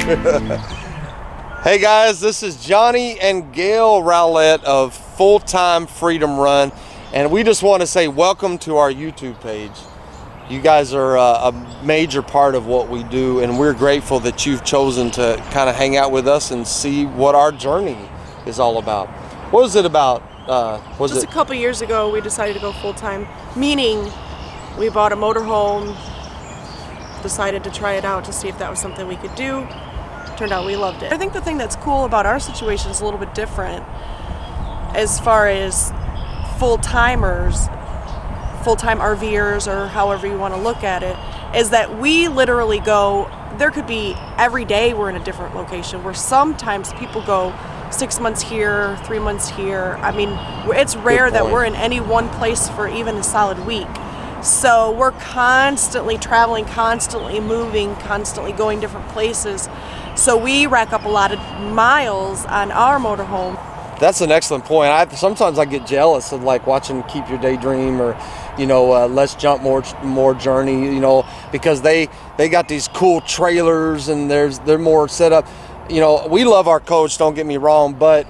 Hey guys, this is Johnny and Gale Rowlett of Full-Time Freedom Run, and we just want to say welcome to our YouTube page. You guys are a major part of what we do, and we're grateful that you've chosen to kind of hang out with us and see what our journey is all about. What was it about? Just a couple years ago, we decided to go full-time, meaning we bought a motorhome, decided to try it out to see if that was something we could do. Turned out we loved it. I think the thing that's cool about our situation is a little bit different as far as full-timers, full-time RVers, or however you want to look at it, is that we literally go, there could be every day we're in a different location, where sometimes people go 6 months here, 3 months here. I mean, it's rare that we're in any one place for even a solid week. So we're constantly traveling, constantly moving, constantly going different places. So we rack up a lot of miles on our motorhome. That's an excellent point. Sometimes I get jealous of like watching Keep Your Daydream or, you know, Let's Jump More Journey, you know, because they got these cool trailers and they're more set up. You know, we love our coach, don't get me wrong, but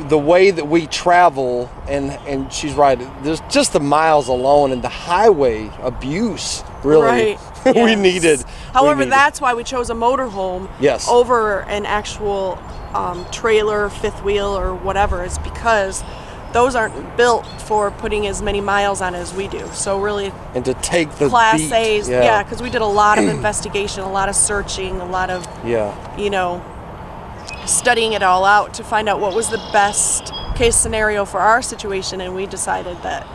the way that we travel, and she's right, there's just the miles alone and the highway abuse, really, right. we Yes. needed. However, that's why we chose a motorhome over an actual trailer, fifth wheel, or whatever. Is because those aren't built for putting as many miles on as we do. So really, and to take the Class beat. A's, yeah, because we did a lot of investigation, a lot of searching, a lot of, you know, studying it all out to find out what was the best case scenario for our situation, and we decided that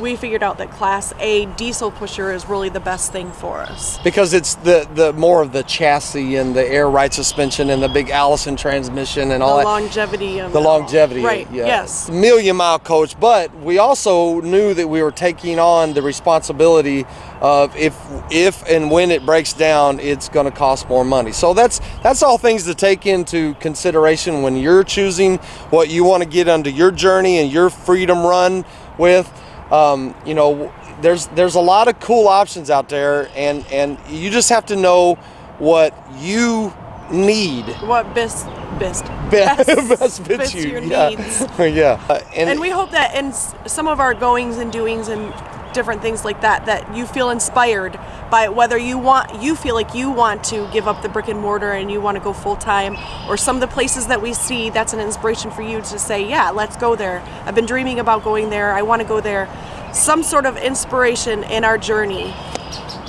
we figured out that Class A diesel pusher is really the best thing for us. Because it's the more of the chassis and the air ride suspension and the big Allison transmission and all that. Longevity. The longevity. Right, yes. Million-mile coach, but we also knew that we were taking on the responsibility of if and when it breaks down, it's going to cost more money. So that's all things to take into consideration when you're choosing what you want to get under your journey and your freedom run with. You know, there's a lot of cool options out there, and you just have to know what you need. What best fits your yeah. needs. Yeah. And we hope that in some of our goings and doings and different things like that, that you feel inspired by whether you feel like you want to give up the brick and mortar and you want to go full time, or some of the places that we see, that's an inspiration for you to say, yeah, let's go there. I've been dreaming about going there. I want to go there. Some sort of inspiration in our journey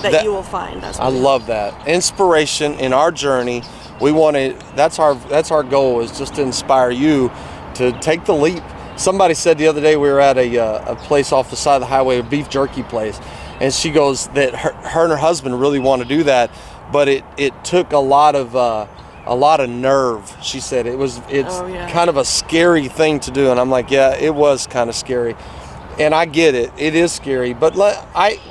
that you will find. I love that. Inspiration in our journey. We want to, that's our goal, is just to inspire you to take the leap. Somebody said the other day, we were at a place off the side of the highway, a beef jerky place, and she goes that her and her husband really want to do that, but it took a lot of nerve. She said it's kind of a scary thing to do, and I'm like, yeah, it was kind of scary, and I get it. It is scary, but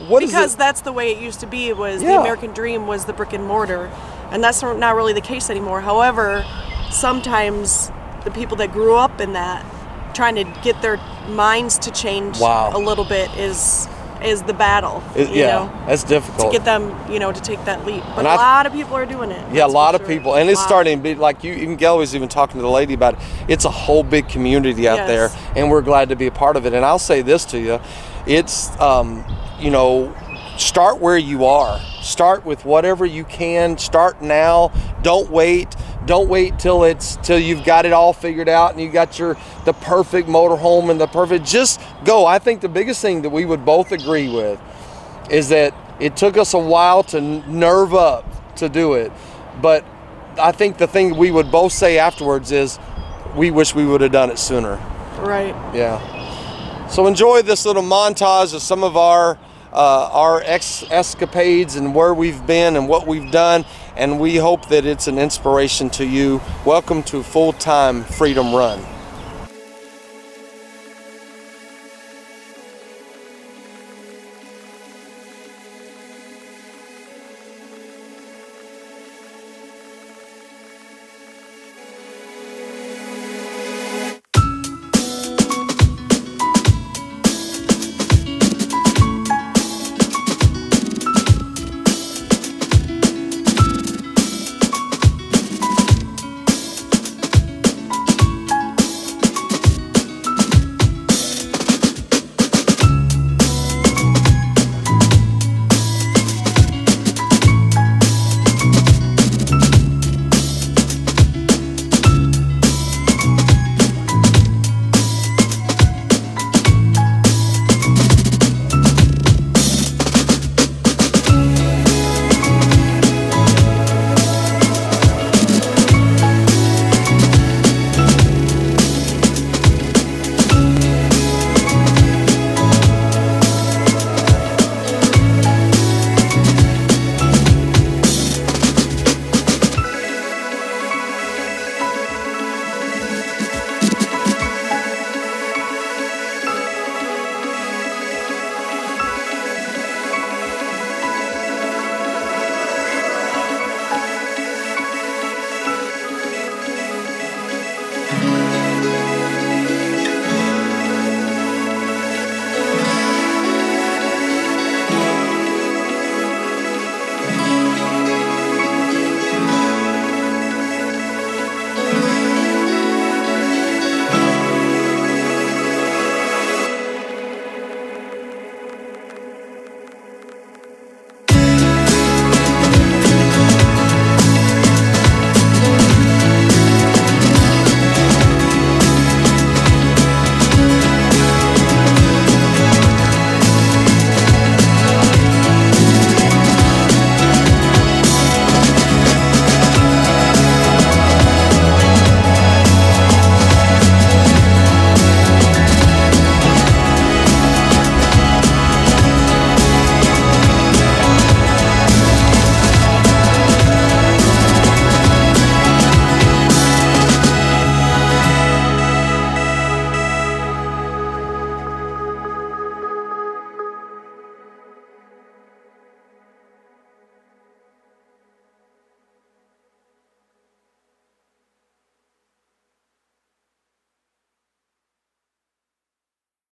because that's the way it used to be. It was the American dream was the brick and mortar, and that's not really the case anymore. However, sometimes the people that grew up in that, trying to get their minds to change a little bit is the battle. You know, that's difficult to get them, you know, to take that leap. But a lot of people are doing it. Yeah, a lot of people, and it's starting to be like you. Even Gail was even talking to the lady about it. It's a whole big community out there, and we're glad to be a part of it. And I'll say this to you: it's you know, start where you are. Start with whatever you can. Start now. Don't wait. Don't wait till you've got it all figured out and you got the perfect motorhome and the perfect. Just go. I think the biggest thing that we would both agree with is that it took us a while to nerve up to do it, but I think the thing we would both say afterwards is we wish we would have done it sooner. Right. Yeah. So enjoy this little montage of some of our escapades and where we've been and what we've done, and we hope that it's an inspiration to you. Welcome to Full-Time Freedom Run.